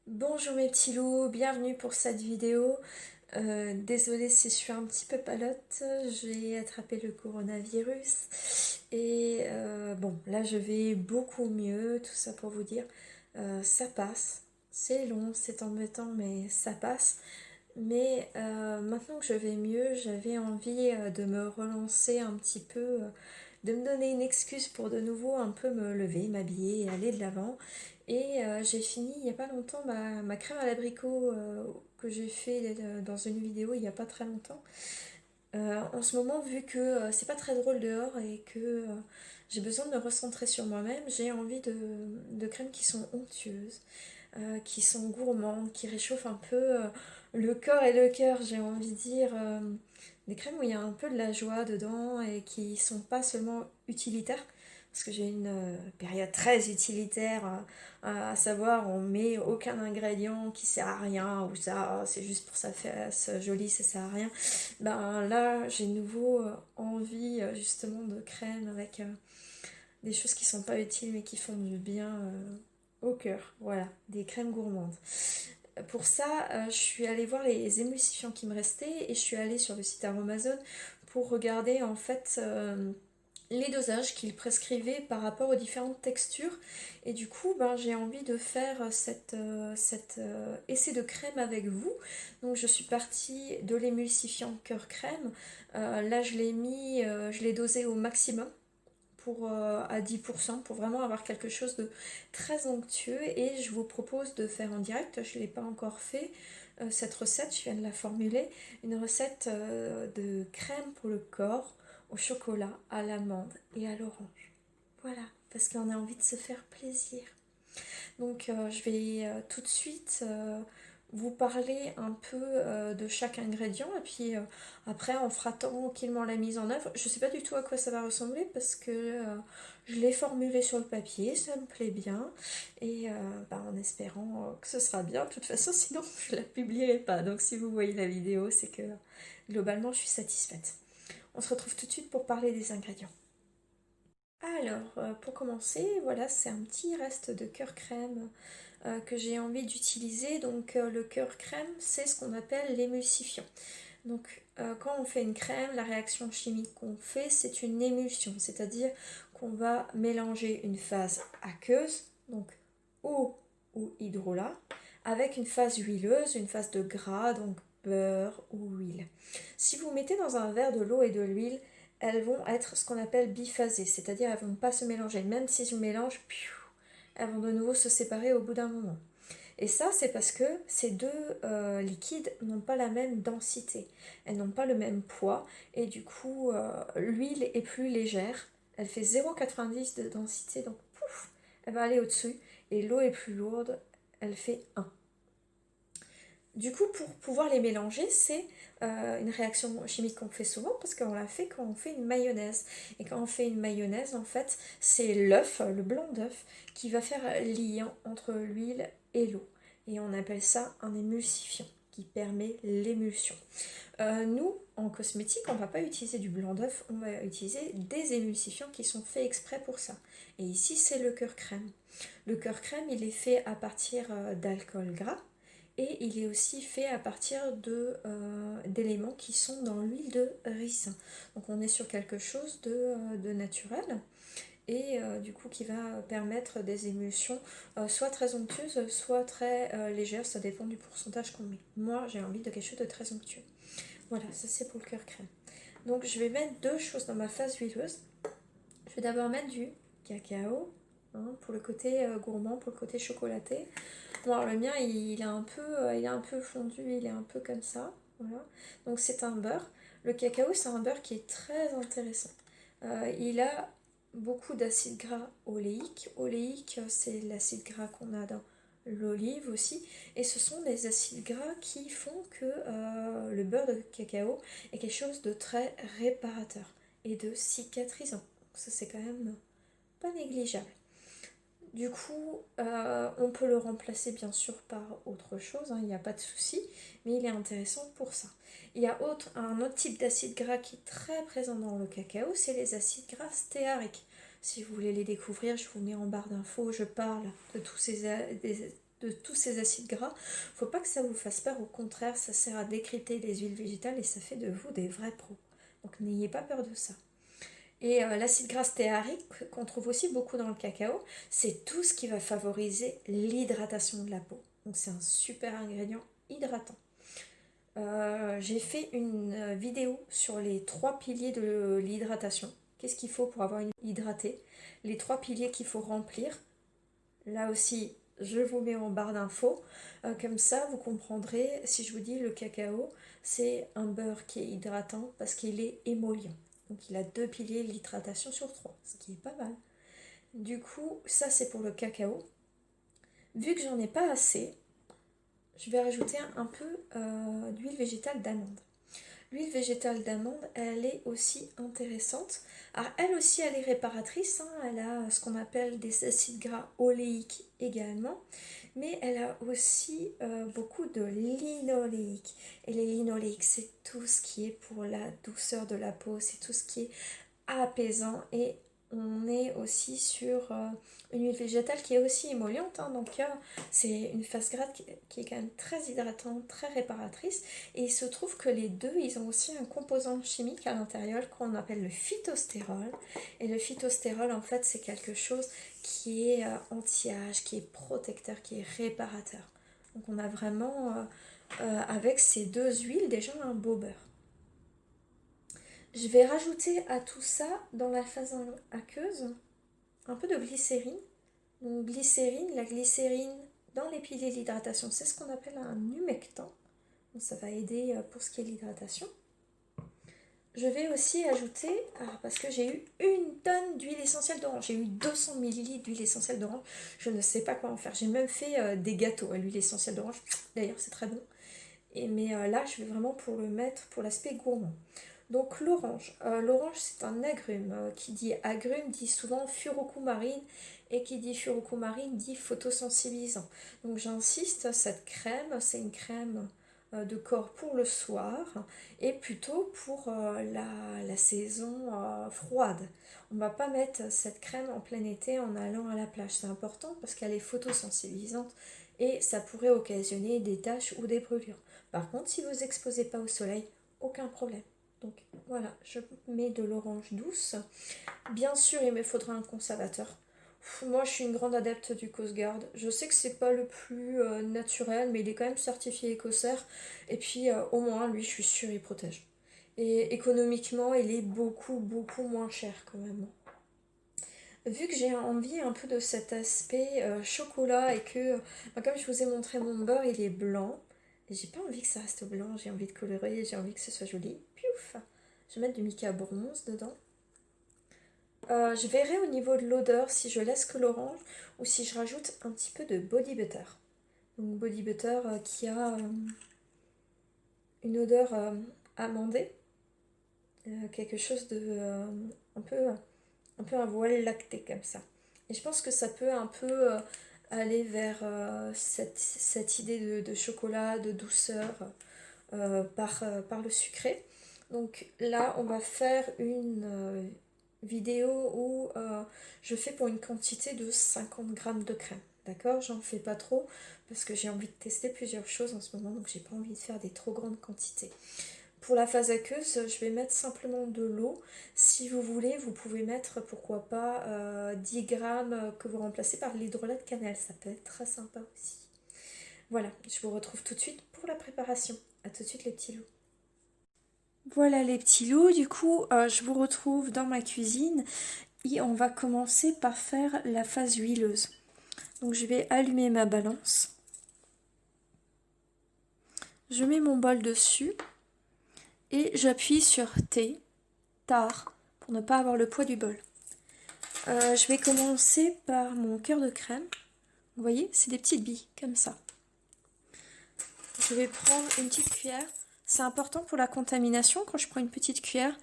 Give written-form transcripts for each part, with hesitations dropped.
Bonjour mes petits loups, bienvenue pour cette vidéo. Désolée si je suis un petit peu palote, j'ai attrapé le coronavirus et bon, là je vais beaucoup mieux, tout ça pour vous dire, ça passe. C'est long, c'est embêtant, mais ça passe. Mais maintenant que je vais mieux, j'avais envie de me relancer un petit peu, de me donner une excuse pour de nouveau un peu me lever, m'habiller et aller de l'avant. Et j'ai fini il n'y a pas longtemps ma crème à l'abricot que j'ai fait dans une vidéo il n'y a pas très longtemps. En ce moment, vu que c'est pas très drôle dehors et que j'ai besoin de me recentrer sur moi-même, j'ai envie de crèmes qui sont onctueuses, qui sont gourmandes, qui réchauffent un peu le corps et le cœur, j'ai envie de dire. Des crèmes où il y a un peu de la joie dedans et qui sont pas seulement utilitaires. Parce que j'ai une période très utilitaire, à savoir on met aucun ingrédient qui sert à rien, ou ça c'est juste pour sa face jolie, ça sert à rien. Ben là j'ai nouveau envie justement de crème avec des choses qui sont pas utiles mais qui font du bien au cœur. Voilà, des crèmes gourmandes. Pour ça, je suis allée voir les émulsifiants qui me restaient et je suis allée sur le site Aromazone pour regarder en fait les dosages qu'ils prescrivaient par rapport aux différentes textures. Et du coup, ben, j'ai envie de faire cet essai de crème avec vous. Donc je suis partie de l'émulsifiant cœur crème. Là, je l'ai dosé au maximum à 10% pour vraiment avoir quelque chose de très onctueux et je vous propose de faire en direct, je ne l'ai pas encore fait cette recette, je viens de la formuler, une recette de crème pour le corps au chocolat, à l'amande et à l'orange. Voilà, parce qu'on a envie de se faire plaisir. Donc je vais tout de suite vous parler un peu de chaque ingrédient et puis après on fera tranquillement la mise en œuvre. Je ne sais pas du tout à quoi ça va ressembler parce que je l'ai formulé sur le papier, ça me plaît bien et bah, en espérant que ce sera bien. De toute façon sinon je la publierai pas. Donc si vous voyez la vidéo c'est que globalement je suis satisfaite. On se retrouve tout de suite pour parler des ingrédients. Alors, pour commencer, voilà, c'est un petit reste de cœur crème que j'ai envie d'utiliser. Donc le cœur crème, c'est ce qu'on appelle l'émulsifiant. Donc quand on fait une crème, la réaction chimique qu'on fait, c'est une émulsion, c'est-à-dire qu'on va mélanger une phase aqueuse, donc eau ou hydrolat, avec une phase huileuse, une phase de gras, donc beurre ou huile. Si vous mettez dans un verre de l'eau et de l'huile, elles vont être ce qu'on appelle biphasées, c'est-à-dire elles ne vont pas se mélanger. Même si je mélange, elles vont de nouveau se séparer au bout d'un moment. Et ça, c'est parce que ces deux liquides n'ont pas la même densité. Elles n'ont pas le même poids. Et du coup, l'huile est plus légère. Elle fait 0,90 de densité. Donc, pouf, elle va aller au-dessus. Et l'eau est plus lourde. Elle fait 1. Du coup, pour pouvoir les mélanger, c'est une réaction chimique qu'on fait souvent parce qu'on la fait quand on fait une mayonnaise. Et quand on fait une mayonnaise, en fait, c'est l'œuf, le blanc d'œuf, qui va faire liant entre l'huile et l'eau. Et on appelle ça un émulsifiant qui permet l'émulsion. Nous, en cosmétique, on ne va pas utiliser du blanc d'œuf, on va utiliser des émulsifiants qui sont faits exprès pour ça. Et ici, c'est le cœur crème. Le cœur crème, il est fait à partir d'alcool gras et il est aussi fait à partir d'éléments qui sont dans l'huile de ricin. Donc on est sur quelque chose de naturel et du coup qui va permettre des émulsions soit très onctueuses, soit très légères, ça dépend du pourcentage qu'on met. Moi j'ai envie de quelque chose de très onctueux. Voilà, ça c'est pour le cœur crème. Donc je vais mettre deux choses dans ma phase huileuse. Je vais d'abord mettre du cacao, hein, pour le côté gourmand, pour le côté chocolaté. Bon, alors le mien, il est un peu fondu, il est un peu comme ça. Voilà. Donc c'est un beurre. Le cacao, c'est un beurre qui est très intéressant. Il a beaucoup d'acide gras oléique. Oléique, c'est l'acide gras qu'on a dans l'olive aussi. Et ce sont des acides gras qui font que le beurre de cacao est quelque chose de très réparateur et de cicatrisant. Ça, c'est quand même pas négligeable. Du coup, on peut le remplacer bien sûr par autre chose, hein, il n'y a pas de souci, mais il est intéressant pour ça. Il y a un autre type d'acide gras qui est très présent dans le cacao, c'est les acides gras stéariques. Si vous voulez les découvrir, je vous mets en barre d'infos, je parle de tous ces de tous ces acides gras. Faut pas que ça vous fasse peur, au contraire, ça sert à décrypter les huiles végétales et ça fait de vous des vrais pros. Donc n'ayez pas peur de ça. Et l'acide gras stéarique, qu'on trouve aussi beaucoup dans le cacao, c'est tout ce qui va favoriser l'hydratation de la peau. Donc c'est un super ingrédient hydratant. J'ai fait une vidéo sur les 3 piliers de l'hydratation. Qu'est-ce qu'il faut pour avoir une hydratée? Les 3 piliers qu'il faut remplir. Là aussi, je vous mets en barre d'infos. Comme ça, vous comprendrez si je vous dis le cacao, c'est un beurre qui est hydratant parce qu'il est émollient. Donc il a 2 piliers, l'hydratation sur 3, ce qui est pas mal. Du coup, ça c'est pour le cacao. Vu que j'en ai pas assez, je vais rajouter un peu d'huile végétale d'amande. L'huile végétale d'amande, elle est aussi intéressante. Alors, elle aussi, elle est réparatrice. Hein. Elle a ce qu'on appelle des acides gras oléiques également. Mais elle a aussi beaucoup de linoléiques. Et les linoléiques, c'est tout ce qui est pour la douceur de la peau. C'est tout ce qui est apaisant. Et on est aussi sur une huile végétale qui est aussi émolliente. Hein. Donc, c'est une face grasse qui est quand même très hydratante, très réparatrice. Et il se trouve que les deux, ils ont aussi un composant chimique à l'intérieur qu'on appelle le phytostérol. Et le phytostérol, en fait, c'est quelque chose qui est anti-âge, qui est protecteur, qui est réparateur. Donc on a vraiment, avec ces deux huiles, déjà un beau beurre. Je vais rajouter à tout ça, dans la phase aqueuse, un peu de glycérine. Donc glycérine, la glycérine dans les piliers de l'hydratation, c'est ce qu'on appelle un humectant. Donc ça va aider pour ce qui est de l'hydratation. Je vais aussi ajouter, parce que j'ai eu 1 tonne d'huile essentielle d'orange, j'ai eu 200 ml d'huile essentielle d'orange, je ne sais pas quoi en faire. J'ai même fait des gâteaux à l'huile essentielle d'orange, d'ailleurs c'est très bon. Mais là je vais vraiment pour le mettre pour l'aspect gourmand. Donc l'orange, c'est un agrume. Qui dit agrume dit souvent furocomarine, et qui dit furocomarine dit photosensibilisant. Donc j'insiste, cette crème, c'est une crème de corps pour le soir et plutôt pour la saison froide. On ne va pas mettre cette crème en plein été en allant à la plage. C'est important parce qu'elle est photosensibilisante et ça pourrait occasionner des taches ou des brûlures. Par contre, si vous n'exposez pas au soleil, aucun problème. Donc voilà, je mets de l'orange douce. Bien sûr, il me faudra un conservateur. Moi, je suis une grande adepte du Coast Guard. Je sais que c'est pas le plus naturel, mais il est quand même certifié écossaire. Et puis, au moins, lui, je suis sûre, il protège. Et économiquement, il est beaucoup, beaucoup moins cher quand même. Vu que j'ai envie un peu de cet aspect chocolat et que, comme je vous ai montré mon beurre, il est blanc. Et j'ai pas envie que ça reste blanc, j'ai envie de colorer, j'ai envie que ce soit joli. Piouf! Je vais mettre du mica bronze dedans. Je verrai au niveau de l'odeur si je laisse que l'orange ou si je rajoute un petit peu de body butter. Donc body butter qui a une odeur amandée, quelque chose de un peu un voile lacté comme ça. Et je pense que ça peut un peu aller vers cette idée de chocolat, de douceur par le sucré. Donc là, on va faire une vidéo où je fais pour une quantité de 50 grammes de crème. D'accord? J'en fais pas trop parce que j'ai envie de tester plusieurs choses en ce moment, donc j'ai pas envie de faire des trop grandes quantités. Pour la phase aqueuse, je vais mettre simplement de l'eau. Si vous voulez, vous pouvez mettre, pourquoi pas, 10 grammes que vous remplacez par l'hydrolat de cannelle. Ça peut être très sympa aussi. Voilà, je vous retrouve tout de suite pour la préparation. A tout de suite les petits loups. Voilà les petits loups, du coup, je vous retrouve dans ma cuisine et on va commencer par faire la phase huileuse. Donc je vais allumer ma balance. Je mets mon bol dessus et j'appuie sur T, tard, pour ne pas avoir le poids du bol. Je vais commencer par mon cœur de crème. Vous voyez, c'est des petites billes, comme ça. Je vais prendre une petite cuillère. C'est important pour la contamination, quand je prends une petite cuillère,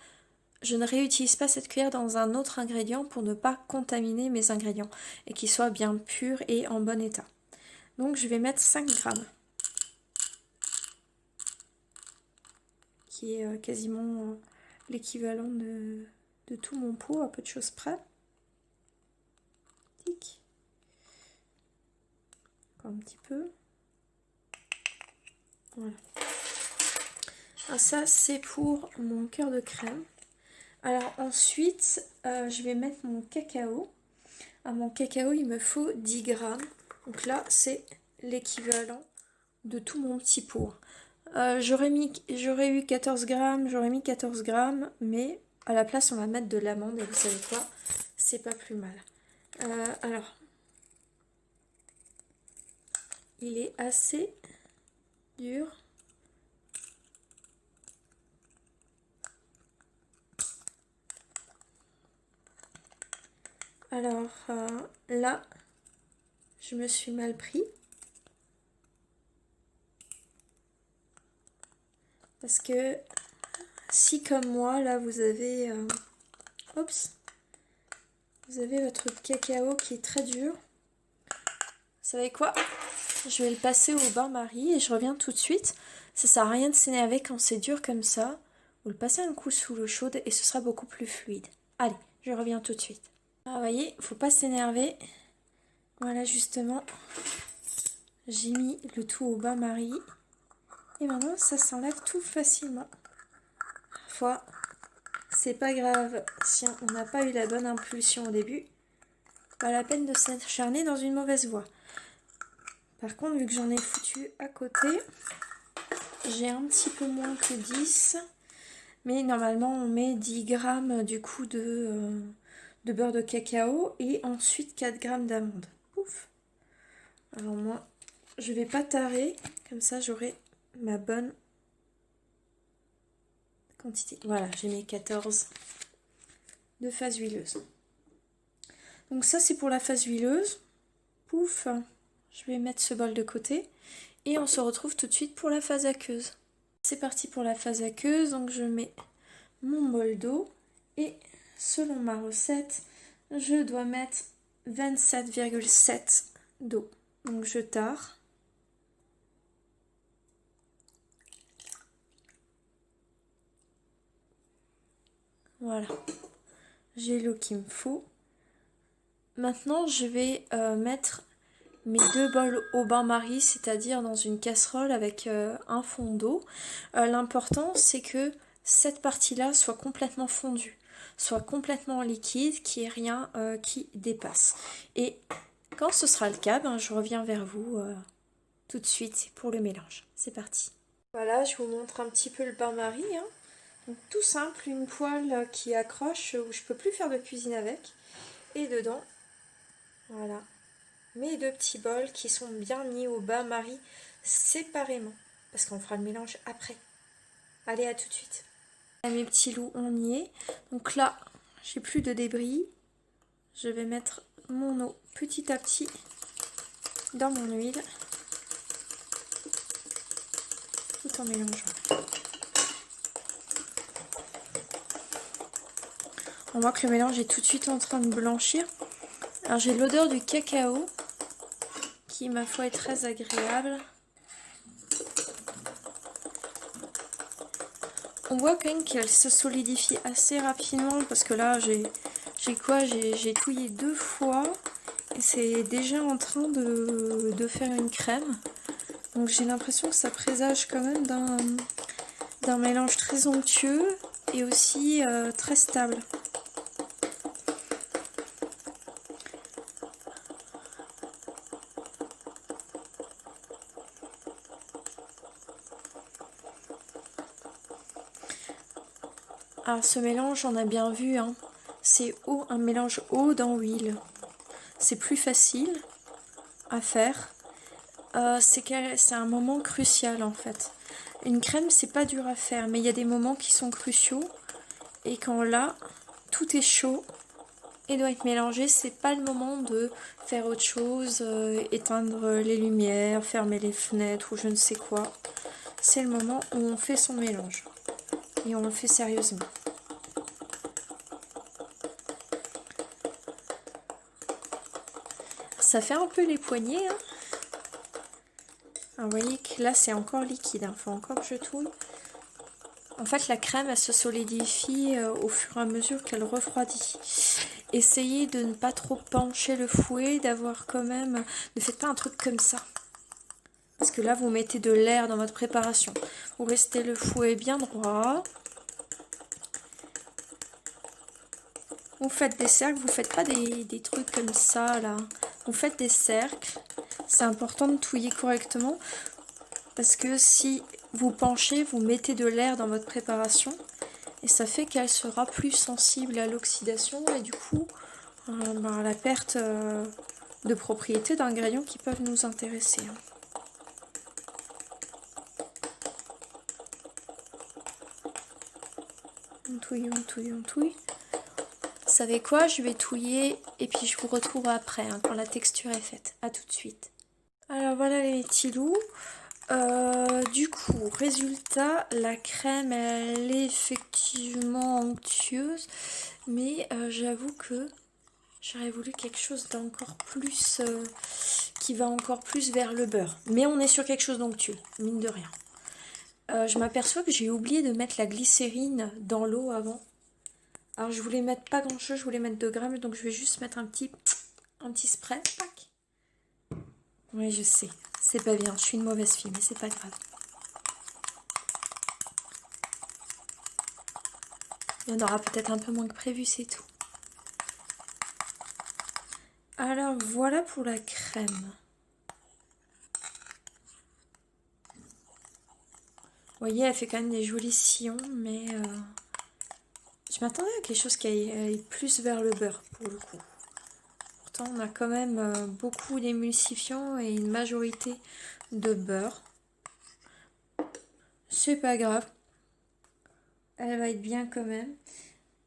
je ne réutilise pas cette cuillère dans un autre ingrédient pour ne pas contaminer mes ingrédients et qu'ils soient bien purs et en bon état. Donc je vais mettre 5 grammes, qui est quasiment l'équivalent de tout mon pot, à peu de choses près. Tic. Encore un petit peu. Voilà. Ah, ça, c'est pour mon cœur de crème. Alors ensuite, je vais mettre mon cacao. À mon cacao, il me faut 10 grammes. Donc là, c'est l'équivalent de tout mon petit pot. J'aurais eu 14 grammes, j'aurais mis 14 grammes, mais à la place, on va mettre de l'amande. Et vous savez quoi? C'est pas plus mal. Alors, il est assez dur. Alors là, je me suis mal pris. Parce que si comme moi, là, vous avez... vous avez votre cacao qui est très dur. Vous savez quoi? Je vais le passer au bain-marie et je reviens tout de suite. Ça sert à rien de s'énerver quand c'est dur comme ça. Vous le passez un coup sous l'eau chaude et ce sera beaucoup plus fluide. Allez, je reviens tout de suite. Ah, vous voyez, faut pas s'énerver. Voilà, justement, j'ai mis le tout au bain-marie. Et maintenant, ça s'enlève tout facilement. Parfois, c'est pas grave si on n'a pas eu la bonne impulsion au début. Pas la peine de s'acharner dans une mauvaise voie. Par contre, vu que j'en ai foutu à côté, j'ai un petit peu moins que 10. Mais normalement, on met 10 grammes du coup de beurre de cacao et ensuite 4 grammes d'amandes. Ouf. Alors moi, je vais pas tarer, comme ça j'aurai ma bonne quantité. Voilà, j'ai mis 14 de phase huileuse. Donc ça, c'est pour la phase huileuse. Pouf, je vais mettre ce bol de côté. Et on se retrouve tout de suite pour la phase aqueuse. C'est parti pour la phase aqueuse. Donc je mets mon bol d'eau. Et selon ma recette, je dois mettre 27,7 d'eau. Donc je tare. Voilà. J'ai l'eau qu'il me faut. Maintenant, je vais mettre mes 2 bols au bain-marie, c'est-à-dire dans une casserole avec un fond d'eau. L'important, c'est que cette partie-là soit complètement fondue, soit complètement liquide, qu'il n'y ait rien qui dépasse. Et quand ce sera le cas, ben, je reviens vers vous tout de suite pour le mélange. C'est parti. Voilà, je vous montre un petit peu le bain-marie. Hein. Donc, tout simple, une poêle qui accroche où je ne peux plus faire de cuisine avec. Et dedans, voilà, mes 2 petits bols qui sont bien mis au bain-marie séparément. Parce qu'on fera le mélange après. Allez, à tout de suite. Mes petits loups, on y est. Donc là, j'ai plus de débris. Je vais mettre mon eau petit à petit dans mon huile. Tout en mélangeant. On voit que le mélange est tout de suite en train de blanchir. Alors j'ai l'odeur du cacao qui, ma foi, est très agréable. On voit quand même qu'elle se solidifie assez rapidement parce que là j'ai touillé 2 fois et c'est déjà en train de faire une crème. Donc j'ai l'impression que ça présage quand même d'un mélange très onctueux et aussi très stable. Alors ce mélange, on a bien vu, hein, c'est un mélange eau dans huile. C'est plus facile à faire. C'est un moment crucial en fait. Une crème, c'est pas dur à faire, mais il y a des moments qui sont cruciaux. Et quand là, tout est chaud et doit être mélangé, c'est pas le moment de faire autre chose, éteindre les lumières, fermer les fenêtres ou je ne sais quoi. C'est le moment où on fait son mélange. Et on le fait sérieusement. Ça fait un peu les poignets. Hein. Alors, vous voyez que là, c'est encore liquide. Il faut encore que je touille. En fait, la crème, elle se solidifie au fur et à mesure qu'elle refroidit. essayez de ne pas trop pencher le fouet, d'avoir quand même... Ne faites pas un truc comme ça. Parce que là, vous mettez de l'air dans votre préparation. Vous restez le fouet bien droit. Vous faites des cercles, vous ne faites pas des trucs comme ça, là. Vous faites des cercles. C'est important de touiller correctement. Parce que si vous penchez, vous mettez de l'air dans votre préparation. Et ça fait qu'elle sera plus sensible à l'oxydation et du coup à la perte de propriétés d'ingrédients qui peuvent nous intéresser. On touille, on touille, on touille. Vous savez quoi? Je vais touiller et puis je vous retrouve après quand la texture est faite. A tout de suite. Alors voilà les petits loups. Du coup, résultat, la crème elle est effectivement onctueuse, mais j'avoue que j'aurais voulu quelque chose d'encore plus qui va encore plus vers le beurre. Mais on est sur quelque chose d'onctueux, mine de rien. Je m'aperçois que j'ai oublié de mettre la glycérine dans l'eau avant. Alors je voulais mettre pas grand chose, je voulais mettre 2 grammes, donc je vais juste mettre un petit spray. Tac. Oui, je sais. C'est pas bien, je suis une mauvaise fille, mais c'est pas grave. Il y en aura peut-être un peu moins que prévu, c'est tout. Alors voilà pour la crème. Vous voyez, elle fait quand même des jolis sillons, mais je m'attendais à quelque chose qui aille plus vers le beurre pour le coup. Pourtant, on a quand même beaucoup d'émulsifiants et une majorité de beurre. C'est pas grave. Elle va être bien quand même.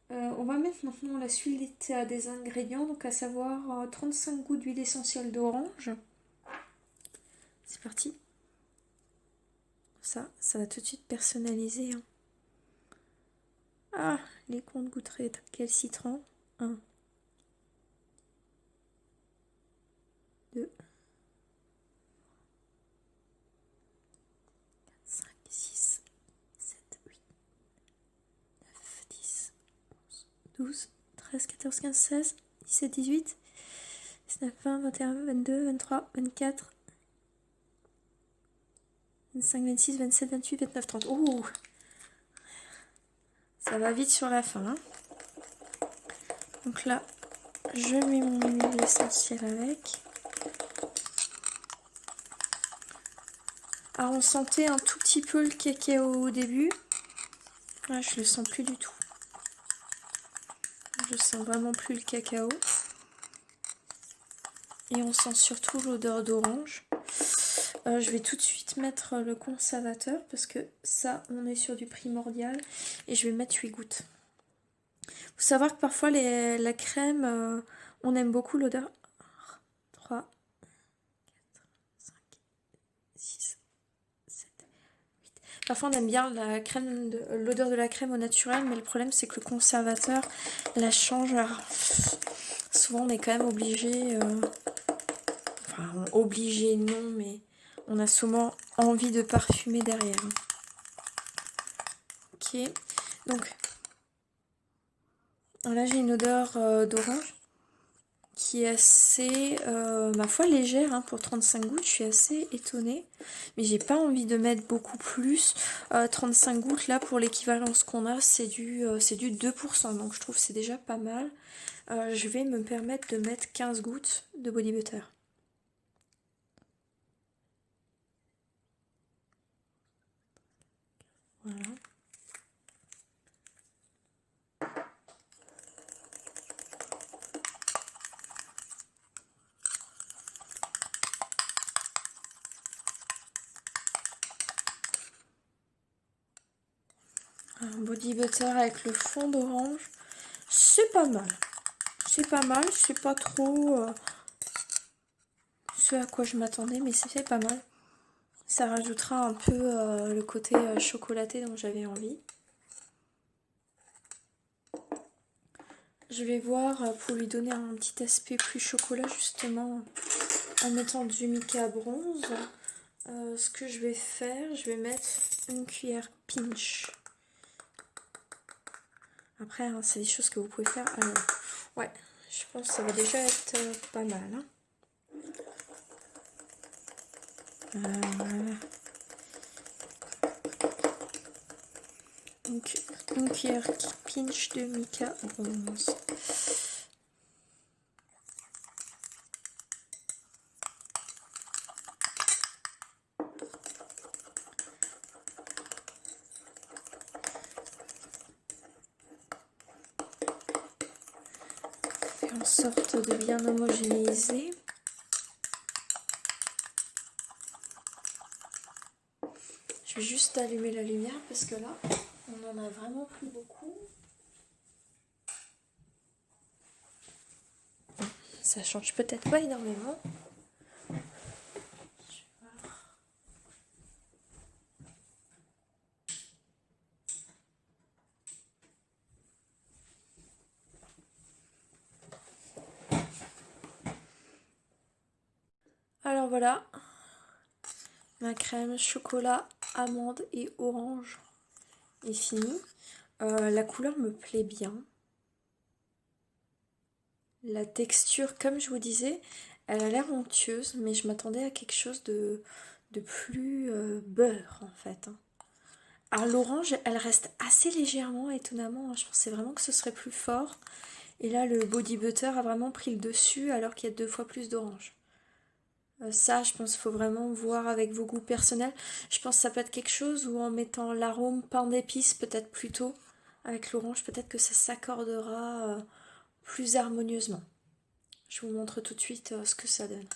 On va mettre maintenant la suite des ingrédients, donc à savoir 35 gouttes d'huile essentielle d'orange. C'est parti. Ça va tout de suite personnaliser. Hein. Ah, les comptes goûteraient quel citron? 1, 2, 5, 6, 7, 8, 9, 10, 11, 12, 13, 14, 15, 16, 17, 18, 19, 20, 21, 22, 23, 24, 25, 26, 27, 28, 29, 30. Ouh! Ça va vite sur la fin. Hein. Donc là, je mets mon huile essentielle avec. Alors on sentait un tout petit peu le cacao au début. Là, je le sens plus du tout. Je sens vraiment plus le cacao. Et on sent surtout l'odeur d'orange. Je vais tout de suite mettre le conservateur parce que ça, on est sur du primordial. Et je vais mettre 8 gouttes. Faut savoir que parfois, la crème, on aime beaucoup l'odeur. 3, 4, 5, 6, 7, 8. Parfois, on aime bien l'odeur de la crème au naturel, mais le problème, c'est que le conservateur la change. Alors, souvent, on est quand même obligé... Enfin, obligé, non, mais on a souvent envie de parfumer derrière. Ok, donc là j'ai une odeur d'orange qui est assez, ma foi, légère hein, pour 35 gouttes. Je suis assez étonnée, mais j'ai pas envie de mettre beaucoup plus. 35 gouttes là pour l'équivalence qu'on a, c'est du 2%, donc je trouve que c'est déjà pas mal. Je vais me permettre de mettre 15 gouttes de body butter. Voilà. Un body butter avec le fond d'orange, c'est pas mal. C'est pas mal, c'est pas trop ce à quoi je m'attendais, mais c'est pas mal. Ça rajoutera un peu le côté chocolaté dont j'avais envie. Je vais voir pour lui donner un petit aspect plus chocolat justement en mettant du mica bronze. Ce que je vais faire, je vais mettre une cuillère pinch. Après, hein, c'est des choses que vous pouvez faire. Alors, ouais, Je pense que ça va déjà être pas mal. Hein. Voilà. Donc, une cuillère qui pinch de mica bronze. Faire en sorte de bien homogénéiser. Je vais juste allumer la lumière parce que là, on en a vraiment plus beaucoup. Ça change peut-être pas énormément. Alors voilà, ma crème chocolat, amande et orange est finie. La couleur me plaît bien. La texture, comme je vous disais, elle a l'air onctueuse, mais je m'attendais à quelque chose de plus beurre en fait. Hein. Alors l'orange, elle reste assez légèrement, étonnamment. Je pensais vraiment que ce serait plus fort. Et là, le body butter a vraiment pris le dessus alors qu'il y a 2 fois plus d'orange. Ça, je pense qu'il faut vraiment voir avec vos goûts personnels. Je pense que ça peut être quelque chose où en mettant l'arôme pain d'épices peut-être plus tôt avec l'orange, peut-être que ça s'accordera plus harmonieusement. Je vous montre tout de suite ce que ça donne.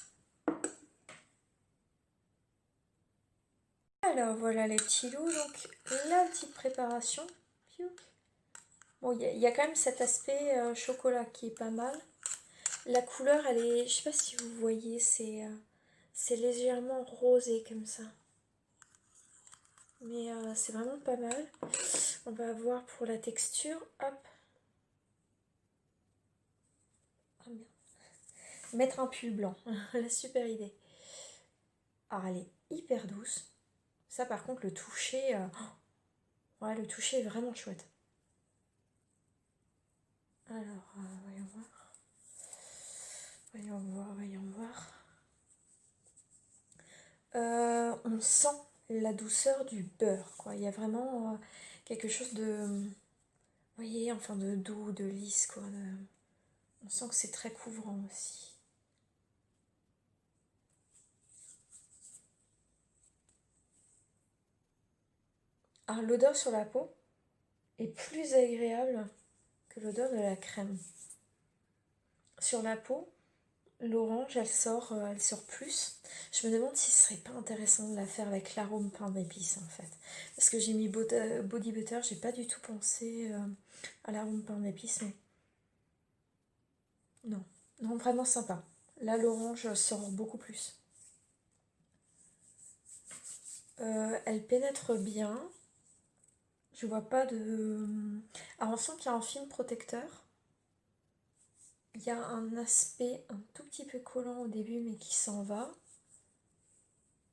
Alors voilà les petits loups, donc la petite préparation. Bon, il y a quand même cet aspect chocolat qui est pas mal. La couleur, elle est, je sais pas si vous voyez, c'est légèrement rosé comme ça. Mais c'est vraiment pas mal. On va voir pour la texture. Hop. Oh, merde. Mettre un pull blanc. La super idée. Alors elle est hyper douce. Ça par contre le toucher... ouais, le toucher est vraiment chouette. Alors, voyons voir. Voyons voir, voyons voir. On sent la douceur du beurre, quoi. Il y a vraiment quelque chose de... Vous voyez, enfin de doux, de lisse, quoi. On sent que c'est très couvrant aussi. Alors l'odeur sur la peau est plus agréable que l'odeur de la crème. Sur la peau, l'orange, elle sort plus. Je me demande si ce serait pas intéressant de la faire avec l'arôme pain d'épices en fait. Parce que j'ai mis body butter, j'ai pas du tout pensé à l'arôme pain d'épices, mais non. Non, vraiment sympa. Là, l'orange sort beaucoup plus. Elle pénètre bien. Je vois pas de... Alors, on sent qu'il y a un film protecteur. Il y a un aspect un tout petit peu collant au début, mais qui s'en va.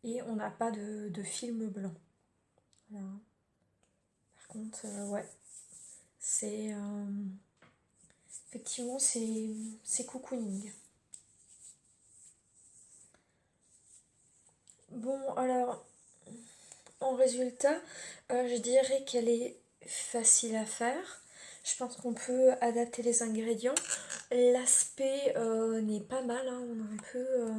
Et on n'a pas de film blanc. Voilà. Par contre, ouais, c'est... effectivement, c'est cocooning. Bon, alors, en résultat, je dirais qu'elle est facile à faire. Je pense qu'on peut adapter les ingrédients. L'aspect n'est pas mal, hein. On a un peu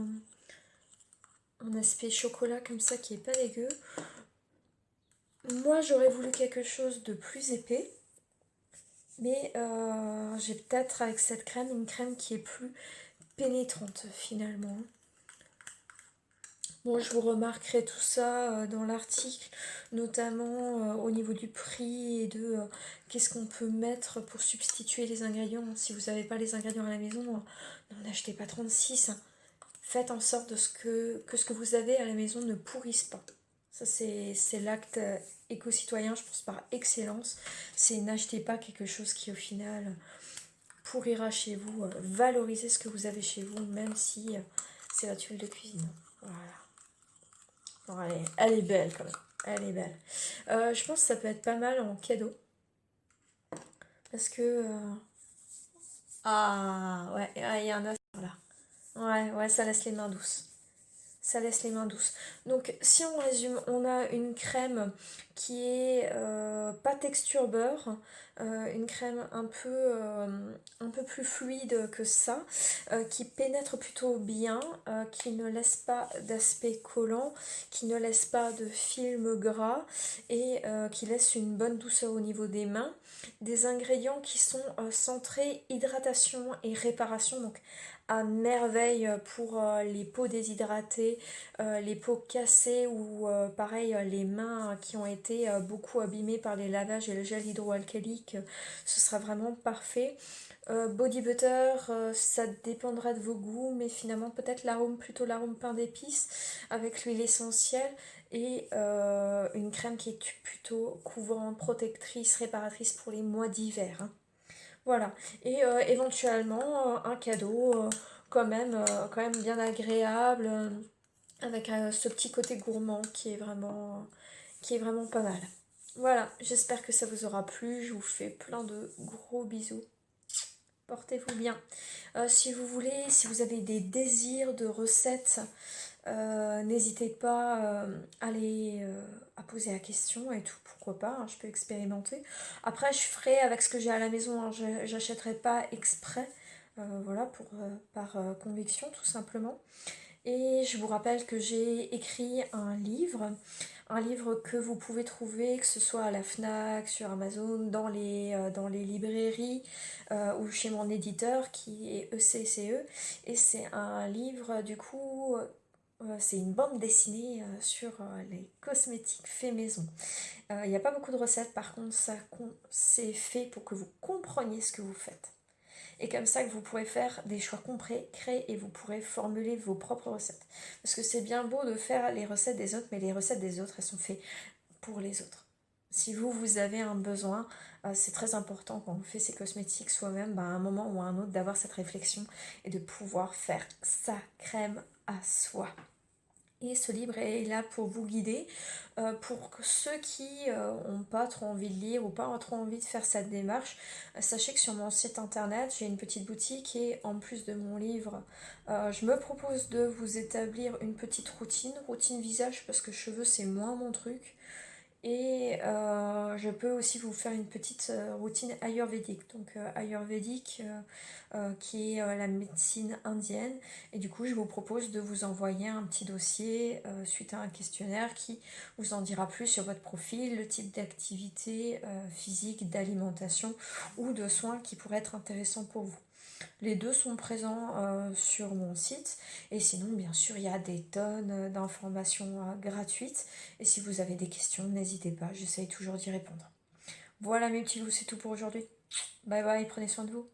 un aspect chocolat comme ça qui est pas dégueu. Moi, j'aurais voulu quelque chose de plus épais. Mais j'ai peut-être avec cette crème une crème qui est plus pénétrante finalement. Bon, je vous remarquerai tout ça dans l'article, notamment au niveau du prix et de qu'est-ce qu'on peut mettre pour substituer les ingrédients. Si vous n'avez pas les ingrédients à la maison, n'en achetez pas 36. Hein. Faites en sorte de que ce que vous avez à la maison ne pourrisse pas. Ça, c'est l'acte éco-citoyen, je pense, par excellence. C'est n'achetez pas quelque chose qui, au final, pourrira chez vous. Valorisez ce que vous avez chez vous, même si c'est la tuile de cuisine. Voilà. Bon, elle est belle quand même. Elle est belle. Je pense que ça peut être pas mal en cadeau. Parce que Ah, ouais, il y en a là. Ouais, ouais, ça laisse les mains douces. Ça laisse les mains douces. Donc, si on résume, on a une crème qui est pas texture beurre, une crème un peu plus fluide que ça, qui pénètre plutôt bien, qui ne laisse pas d'aspect collant, qui ne laisse pas de film gras et qui laisse une bonne douceur au niveau des mains. Des ingrédients qui sont centrés hydratation et réparation, donc à merveille pour les peaux déshydratées, les peaux cassées ou pareil les mains qui ont été beaucoup abîmées par les lavages et le gel hydroalcoolique, ce sera vraiment parfait. Body butter, ça dépendra de vos goûts, mais finalement peut-être l'arôme, plutôt l'arôme pain d'épices avec l'huile essentielle et une crème qui est plutôt couvrante, protectrice, réparatrice pour les mois d'hiver, hein. Voilà. Et éventuellement un cadeau quand même bien agréable, avec ce petit côté gourmand qui est vraiment pas mal. Voilà, j'espère que ça vous aura plu. Je vous fais plein de gros bisous. Portez-vous bien. Si vous voulez, si vous avez des désirs de recettes, n'hésitez pas à poser la question et tout, pourquoi pas, hein, je peux expérimenter. Après, je ferai avec ce que j'ai à la maison, hein, j'achèterai pas exprès, voilà, par conviction tout simplement. Et je vous rappelle que j'ai écrit un livre que vous pouvez trouver, que ce soit à la FNAC, sur Amazon, dans les librairies ou chez mon éditeur qui est ECCE. Et c'est un livre, du coup, c'est une bande dessinée sur les cosmétiques faits maison. Il n'y a pas beaucoup de recettes, par contre, c'est fait pour que vous compreniez ce que vous faites. Et comme ça que vous pourrez faire des choix concrets et vous pourrez formuler vos propres recettes. Parce que c'est bien beau de faire les recettes des autres, mais les recettes des autres, elles sont faites pour les autres. Si vous avez un besoin, c'est très important quand on fait ses cosmétiques soi-même, à un moment ou à un autre, d'avoir cette réflexion et de pouvoir faire sa crème à soi. Et ce livre est là pour vous guider, pour ceux qui n'ont pas trop envie de lire ou pas trop envie de faire cette démarche. Sachez que sur mon site internet, j'ai une petite boutique et en plus de mon livre, je me propose de vous établir une petite routine visage parce que cheveux c'est moins mon truc. Et je peux aussi vous faire une petite routine ayurvédique. Donc ayurvédique qui est la médecine indienne. Et du coup, je vous propose de vous envoyer un petit dossier suite à un questionnaire qui vous en dira plus sur votre profil, le type d'activité physique, d'alimentation ou de soins qui pourraient être intéressants pour vous. Les deux sont présents sur mon site et sinon bien sûr il y a des tonnes d'informations gratuites et si vous avez des questions n'hésitez pas, j'essaye toujours d'y répondre. Voilà mes petits loups, c'est tout pour aujourd'hui. Bye bye, prenez soin de vous.